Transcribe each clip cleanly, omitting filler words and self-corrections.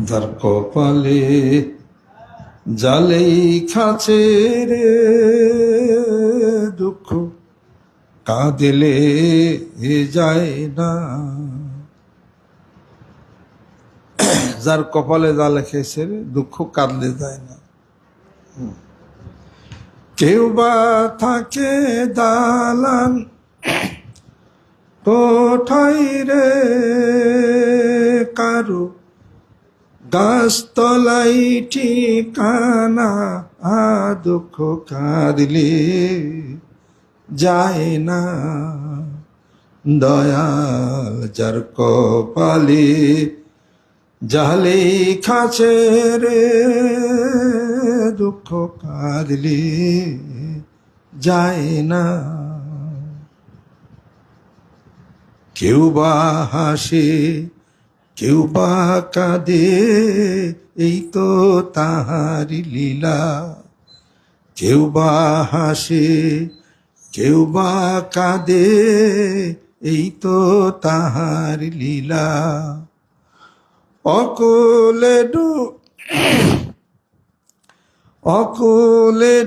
যার কপালে জালেই খাছে রে দুঃখ কাঁদিলে যায় না। যার কপালে জালে খেয়েছে রে দুঃখ কাঁদলে যায় না। কেউ বা থাকে দালান কোঠায় রে, কারো গাছতলাই ঠিকানা, দুঃখ কাঁদলে যায় না। দয়াল যার কপালে জালে খাছে রে দুঃখ কাঁদলে যায় না। কেউ বা হাসে কেউ বা কাঁদে, এই তো তাহারি লীলা। কেউ বা হাসে কেউ বা কাঁদে, এই তো তাহার লীলা। অকুলে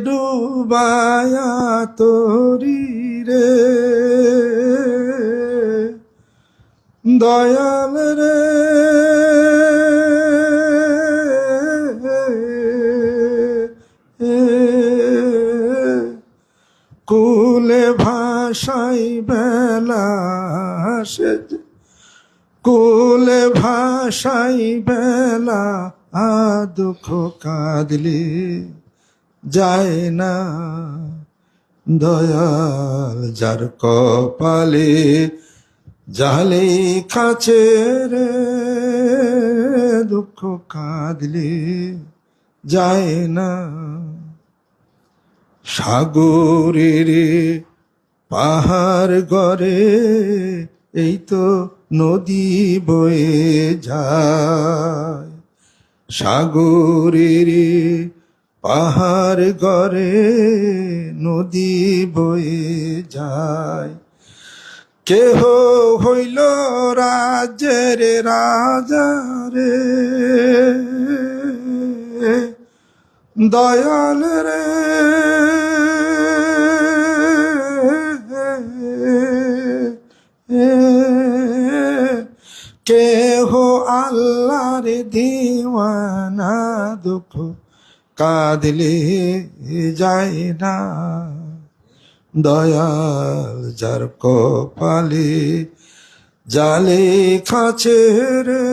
ডুবায়া তরি রে দয়াল রে, কুলে ভাষাই বেলা সে, কুলে ভাষাই বেলা, দুঃখ কাঁদলে যায় না। দয়াল যার কপালে জালে খাছে রে দুঃখ কাঁদলে যায় না। সাগরের পাহাড় গড়ে, এই তো নদী বয়ে যায়। সাগরের পাহাড় গড়ে নদী বয়ে যায়। কেহ হইল রাজ্যের রাজা রে দয়াল রে, কেহ আল্লাহর দিওয়ানা, দুঃখ কাঁদলে যায় না। দয়াল যার কপালে জালে খাছে রে